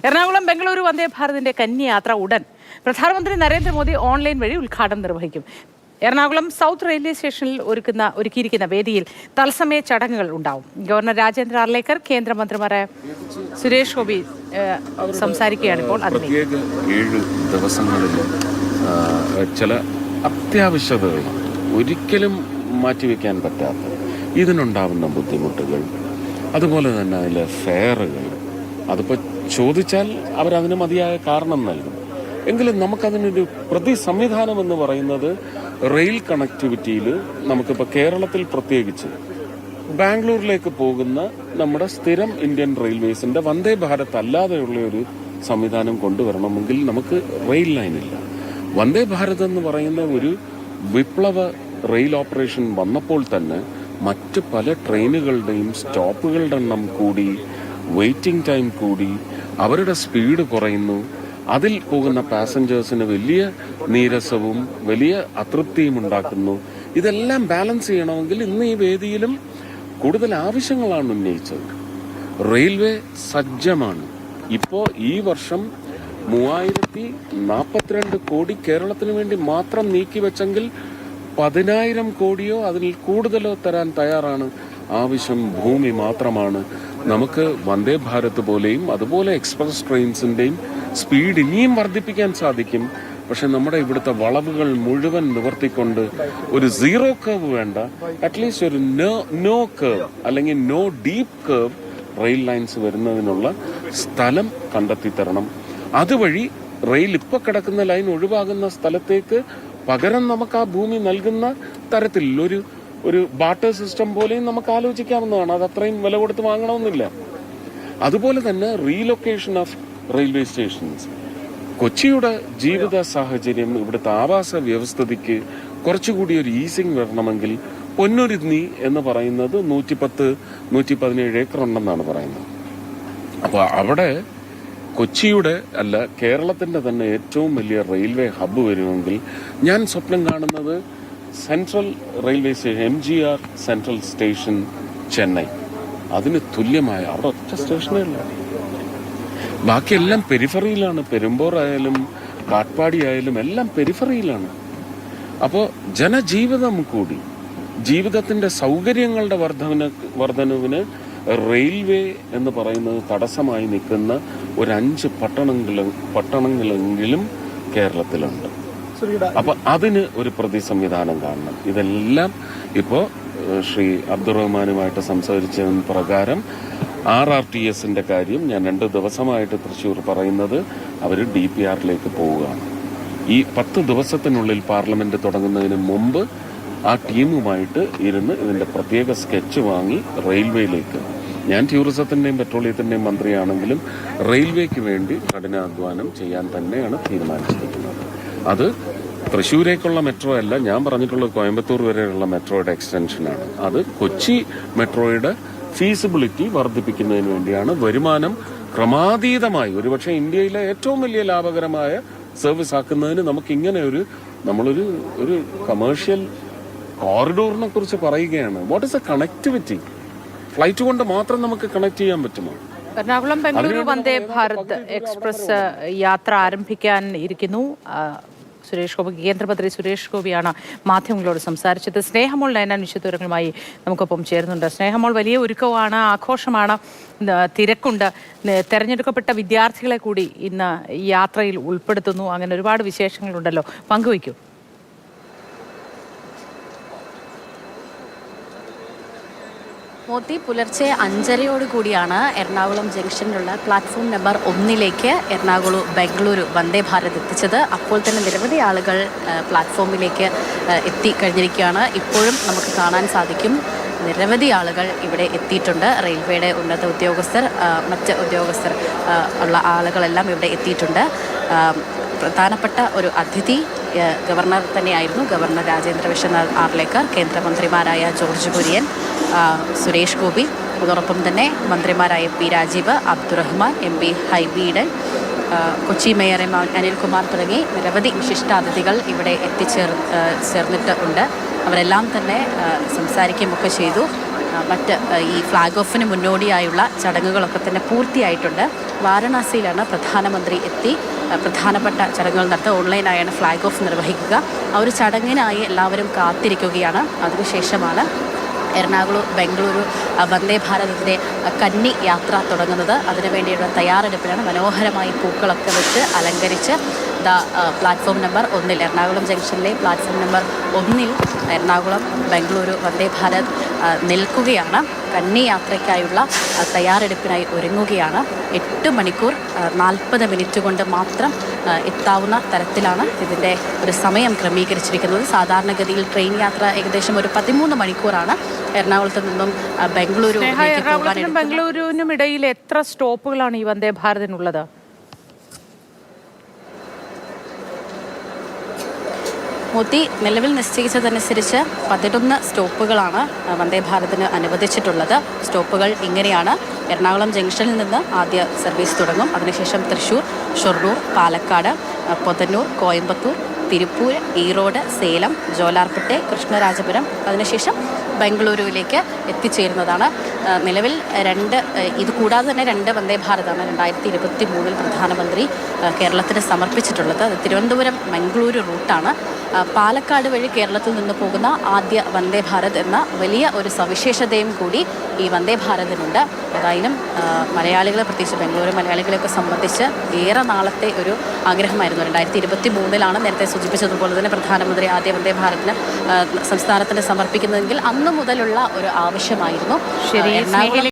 എറണാകുളം ബംഗളൂരു വന്ദേ ഭാരതിന്റെ കന്യായാത്ര ഉടൻ പ്രധാനമന്ത്രി നരേന്ദ്രമോദി ഓൺലൈൻ വഴി ഉദ്ഘാടനം നിർവഹിക്കും. എറണാകുളം സൗത്ത് റെയിൽവേ സ്റ്റേഷനിൽ ഒരുക്കിയിരിക്കുന്ന വേദിയിൽ തത്സമയ ചടങ്ങുകൾ ഉണ്ടാവും. ഗവർണർ രാജേന്ദ്ര ആർലേക്കർ, കേന്ദ്രമന്ത്രിമാരായ സുരേഷ് ഗോപി സംസാരിക്കുകയാണ്. ഇപ്പോൾ പ്രത്യേക 7 ദിവസങ്ങളിൽ ചില അത്യാവശ്യതകൾ ഒരിക്കലും മാറ്റിവെക്കാൻ പറ്റാത്ത ഇതിനുണ്ടാവുന്ന ബുദ്ധിമുട്ടുകൾ, അതുപോലെ തന്നെ അതിലെ ഫെയറുകൾ, അതിപ്പോൾ ചോദിച്ചാൽ അവരതിന് മതിയായ കാരണം നൽകും. എങ്കിലും നമുക്കതിനൊരു സംവിധാനം എന്ന് പറയുന്നത് റെയിൽ കണക്ടിവിറ്റിയിൽ നമുക്കിപ്പോൾ കേരളത്തിൽ പ്രത്യേകിച്ച് ബാംഗ്ലൂരിലേക്ക് പോകുന്ന നമ്മുടെ സ്ഥിരം ഇന്ത്യൻ റെയിൽവേസിന്റെ വന്ദേ ഭാരത് അല്ലാതെയുള്ള ഒരു സംവിധാനം കൊണ്ടുവരണമെങ്കിൽ നമുക്ക് റെയിൽ ലൈനില്ല. വന്ദേ ഭാരത് എന്ന് പറയുന്ന ഒരു വിപ്ലവ റെയിൽ ഓപ്പറേഷൻ വന്നപ്പോൾ തന്നെ മറ്റ് പല ട്രെയിനുകളുടെയും സ്റ്റോപ്പുകളുടെ എണ്ണം കൂടി, വെയിറ്റിംഗ് ടൈം കൂടി, അവരുടെ സ്പീഡ് കുറയുന്നു. അതിൽ പോകുന്ന പാസഞ്ചേഴ്സിന് വലിയ നീരസവും വലിയ അതൃപ്തിയും ഉണ്ടാക്കുന്നു. ഇതെല്ലാം ബാലൻസ് ചെയ്യണമെങ്കിൽ ഇന്ന് ഈ വേദിയിലും കൂടുതൽ ആവശ്യങ്ങളാണ് ഉന്നയിച്ചത്. റെയിൽവേ സജ്ജമാണ്. ഇപ്പോൾ ഈ വർഷം 3042 കോടി കേരളത്തിന് വേണ്ടി മാത്രം നീക്കിവെച്ചെങ്കിൽ 10,000 കോടിയോ അതിൽ കൂടുതലോ തരാൻ തയ്യാറാണ്. ആവശ്യം ഭൂമി മാത്രമാണ്. നമുക്ക് വന്ദേ ഭാരത് പോലെയും അതുപോലെ എക്സ്പ്രസ് ട്രെയിൻസിന്റെയും സ്പീഡ് ഇനിയും വർദ്ധിപ്പിക്കാൻ സാധിക്കും. പക്ഷെ നമ്മുടെ ഇവിടുത്തെ വളവുകൾ മുഴുവൻ നിവർത്തിക്കൊണ്ട് ഒരു സീറോ കർവ് വേണ്ട, അറ്റ്ലീസ്റ്റ് ഒരു നോ കർവ് അല്ലെങ്കിൽ no deep curve rail lines വരുന്നതിനുള്ള സ്ഥലം കണ്ടെത്തി തരണം. അതുവഴി റെയിൽ ഇപ്പൊ കിടക്കുന്ന ലൈൻ ഒഴിവാകുന്ന സ്ഥലത്തേക്ക് പകരം നമുക്ക് ആ ഭൂമി നൽകുന്ന തരത്തിൽ ഒരു ബാർട്ടർ സിസ്റ്റം പോലെയും നമുക്ക് ആലോചിക്കാവുന്നതാണ്. അത് അത്രയും വില കൊടുത്ത് വാങ്ങണമെന്നില്ല. അതുപോലെ തന്നെ റീലൊക്കേഷൻ ഓഫ് റെയിൽവേ സ്റ്റേഷൻസ്. കൊച്ചിയുടെ ജീവിത സാഹചര്യം, ഇവിടുത്തെ ആവാസ വ്യവസ്ഥിതിക്ക് കുറച്ചുകൂടി ഒരു ഈസിങ് വരണമെങ്കിൽ പൊന്നുരുന്നി എന്ന് പറയുന്നത് 110-117 ഏക്കർ ഉണ്ടെന്നാണ് പറയുന്നത്. അപ്പൊ അവിടെ കൊച്ചിയുടെ അല്ല കേരളത്തിന്റെ തന്നെ ഏറ്റവും വലിയ റെയിൽവേ ഹബ്ബ് വരുമെങ്കിൽ ഞാൻ സ്വപ്നം കാണുന്നത് central railway station, MGR central station Chennai, അതിന് തുല്യമായ അവിടെ ഒറ്റ സ്റ്റേഷനേ ഉള്ളൂ. ബാക്കിയെല്ലാം പെരിഫറിയിലാണ്. പെരുമ്പോർ ആയാലും കാട്ട്പാടി ആയാലും എല്ലാം പെരിഫറിയിലാണ്. അപ്പോൾ ജനജീവിതം കൂടി, ജീവിതത്തിന്റെ സൗകര്യങ്ങളുടെ വർധനവിന് റെയിൽവേ എന്ന് പറയുന്നത് തടസ്സമായി നിൽക്കുന്ന ഒരു 5 പട്ടണങ്ങളെങ്കിലും കേരളത്തിലുണ്ട്. അപ്പൊ അതിന് ഒരു സംവിധാനം കാണണം. ഇതെല്ലാം ഇപ്പോ ശ്രീ അബ്ദുറഹ്മാനുമായിട്ട് സംസാരിച്ചതിന് പ്രകാരം RRTSന്റെ കാര്യം ഞാൻ 2 ദിവസമായിട്ട് തൃശ്ശൂർ പറയുന്നത് അവർ DPRലേക്ക് പോവുകയാണ്. ഈ 10 ദിവസത്തിനുള്ളിൽ പാർലമെന്റ് തുടങ്ങുന്നതിന് മുമ്പ് ആ ടീമുമായിട്ട് ഇരുന്ന് ഇതിന്റെ പ്രത്യേക സ്കെച്ച് വാങ്ങി റെയിൽവേയിലേക്ക്, ഞാൻ ടൂറിസത്തിന്റെയും പെട്രോളിയത്തിന്റെയും മന്ത്രിയാണെങ്കിലും റെയിൽവേക്ക് വേണ്ടി കഠിനാധ്വാനം ചെയ്യാൻ തന്നെയാണ് തീരുമാനിച്ചിരിക്കുന്നത്. അത് തൃശ്ശൂരേക്കുള്ള മെട്രോ അല്ല, ഞാൻ പറഞ്ഞിട്ടുള്ള കോയമ്പത്തൂർ വരെയുള്ള മെട്രോയുടെ എക്സ്റ്റൻഷനാണ്. അത് കൊച്ചി മെട്രോയുടെ ഫീസിബിലിറ്റി വർദ്ധിപ്പിക്കുന്നതിന് വേണ്ടിയാണ്. വരുമാനം ക്രമാതീതമായി ഒരുപക്ഷെ ഇന്ത്യയിലെ ഏറ്റവും വലിയ ലാഭകരമായ സർവീസ് ആക്കുന്നതിന് നമുക്ക് ഇങ്ങനെ നമ്മളൊരു കമേഴ്ഷ്യൽ കോറിഡോറിനെ കുറിച്ച് പറയുകയാണ്. What is A connectivity? Flight കൊണ്ട് മാത്രം നമുക്ക് കണക്ട് ചെയ്യാൻ പറ്റുമോ? എറണാകുളം ബംഗളൂരു വന്ദേ ഭാരത് എക്സ്പ്രസ് യാത്ര ആരംഭിക്കാൻ ഇരിക്കുന്നു. കേന്ദ്രമന്ത്രി സുരേഷ് ഗോപിയാണ് മാധ്യമങ്ങളോട് സംസാരിച്ചത്. സ്നേഹമോൾ നയനാൻ വിശദവിവരങ്ങളുമായി നമുക്കൊപ്പം ചേരുന്നുണ്ട്. സ്നേഹമോൾ, വലിയ ഒരുക്കമാണ്, ആഘോഷമാണ്, തിരക്കുണ്ട്. തെരഞ്ഞെടുക്കപ്പെട്ട വിദ്യാർത്ഥികളെ കൂടി ഇന്ന് യാത്രയിൽ ഉൾപ്പെടുത്തുന്നു. അങ്ങനെ ഒരുപാട് വിശേഷങ്ങളുണ്ടല്ലോ, പങ്കുവയ്ക്കൂ. മോത്തി, പുലർച്ചെ 5:30 കൂടിയാണ് എറണാകുളം ജംഗ്ഷനിലുള്ള പ്ലാറ്റ്ഫോം നമ്പർ 1 എറണാകുളം ബംഗളൂരു വന്ദേ ഭാരത് എത്തിച്ചത്. അപ്പോൾ തന്നെ നിരവധി ആളുകൾ പ്ലാറ്റ്ഫോമിലേക്ക് എത്തിക്കഴിഞ്ഞിരിക്കുകയാണ്. ഇപ്പോഴും നമുക്ക് കാണാൻ സാധിക്കും നിരവധി ആളുകൾ ഇവിടെ എത്തിയിട്ടുണ്ട്. റെയിൽവേയുടെ ഉന്നത ഉദ്യോഗസ്ഥർ, മറ്റ് ഉദ്യോഗസ്ഥർ ഉള്ള ആളുകളെല്ലാം ഇവിടെ എത്തിയിട്ടുണ്ട്. പ്രധാനപ്പെട്ട ഒരു അതിഥി ഗവർണർ തന്നെയായിരുന്നു. ഗവർണർ രാജേന്ദ്ര ആർലേക്കർ, കേന്ദ്രമന്ത്രിമാരായ ജോർജ് കുര്യൻ, സുരേഷ് ഗോപി, അതോടൊപ്പം തന്നെ മന്ത്രിമാരായ P Rajeev, Abdurahman, MP Hibi Eden, Kochi mayor Anilkumar തുടങ്ങി നിരവധി വിശിഷ്ടാതിഥികൾ ഇവിടെ ചേർന്നിട്ടുണ്ട്. അവരെല്ലാം തന്നെ സംസാരിക്കുകയൊക്കെ ചെയ്തു. മറ്റ് ഈ ഫ്ലാഗ് ഓഫിന് മുന്നോടിയായുള്ള ചടങ്ങുകളൊക്കെ തന്നെ പൂർത്തിയായിട്ടുണ്ട്. വാരണാസിയിലാണ് പ്രധാനമന്ത്രി എത്തി പ്രധാനപ്പെട്ട ചടങ്ങുകൾ നടത്തുക. ഓൺലൈനായാണ് ഫ്ലാഗ് ഓഫ് നിർവഹിക്കുക. ആ ഒരു ചടങ്ങിനായി എല്ലാവരും കാത്തിരിക്കുകയാണ്. അതിനുശേഷമാണ് എറണാകുളം ബംഗളൂരു വന്ദേ ഭാരതത്തിൻ്റെ കന്നി യാത്ര തുടങ്ങുന്നത്. അതിനുവേണ്ടിയുള്ള തയ്യാറെടുപ്പിലാണ്. മനോഹരമായി പൂക്കളൊക്കെ വെച്ച് അലങ്കരിച്ച് പ്ലാറ്റ്ഫോം നമ്പർ 1 എറണാകുളം ജംഗ്ഷനിലെ പ്ലാറ്റ്ഫോം നമ്പർ 1 എറണാകുളം ബംഗളൂരു വന്ദേ ഭാരത് നിൽക്കുകയാണ്. കന്നി യാത്രയ്ക്കായുള്ള തയ്യാറെടുപ്പിനായി ഒരുങ്ങുകയാണ്. 8 മണിക്കൂർ 40 മിനിറ്റ് കൊണ്ട് മാത്രം എത്താവുന്ന തരത്തിലാണ് ഇതിൻ്റെ ഒരു സമയം ക്രമീകരിച്ചിരിക്കുന്നത്. സാധാരണഗതിയിൽ ട്രെയിൻ യാത്ര ഏകദേശം ഒരു 13 മണിക്കൂറാണ് എറണാകുളത്ത് നിന്നും എറണാകുളത്തിനും ബംഗളൂരുവിനും ഇടയിൽ എത്ര സ്റ്റോപ്പുകളാണ് ഈ വന്ദേ ഭാരതിനുള്ളത്? മോദി നിലവിൽ നിശ്ചയിച്ചതനുസരിച്ച് 11 സ്റ്റോപ്പുകളാണ് വന്ദേ ഭാരതിന് അനുവദിച്ചിട്ടുള്ളത്. സ്റ്റോപ്പുകൾ ഇങ്ങനെയാണ്. എറണാകുളം ജംഗ്ഷനിൽ നിന്ന് ആദ്യ സർവീസ് തുടങ്ങും. അതിനുശേഷം തൃശ്ശൂർ, ഷൊർണൂർ, പാലക്കാട്, പൊതന്നൂർ, കോയമ്പത്തൂർ, തിരുപ്പൂർ, ഈറോഡ്, സേലം, ജോലാർപേട്ട, കൃഷ്ണരാജപുരം, അതിനുശേഷം ബംഗളൂരുവിലേക്ക് എത്തിച്ചേരുന്നതാണ്. നിലവിൽ ഇത് കൂടാതെ തന്നെ 2 വന്ദേ ഭാരതാണ് 2023 പ്രധാനമന്ത്രി കേരളത്തിന് സമർപ്പിച്ചിട്ടുള്ളത്. അത് തിരുവനന്തപുരം മംഗളൂരു റൂട്ടാണ്. പാലക്കാട് വഴി കേരളത്തിൽ നിന്ന് പോകുന്ന ആദ്യ വന്ദേ ഭാരത് എന്ന വലിയ ഒരു സവിശേഷതയും കൂടി ഈ വന്ദേ ഭാരതിനുണ്ട്. ഏതായാലും മലയാളികളെ, പ്രത്യേകിച്ച് ബംഗളൂരു മലയാളികളെയൊക്കെ സംബന്ധിച്ച് ഏറെ നാളത്തെ ഒരു ആഗ്രഹമായിരുന്നു. 2023 നേരത്തെ സൂചിപ്പിച്ചതുപോലെ തന്നെ പ്രധാനമന്ത്രി ആദ്യ വന്ദേ ഭാരതിന് സംസ്ഥാനത്തിന് സമർപ്പിക്കുന്നതെങ്കിൽ അന്ന് മുതലുള്ള ഒരു ആവശ്യമായിരുന്നു. ശരി.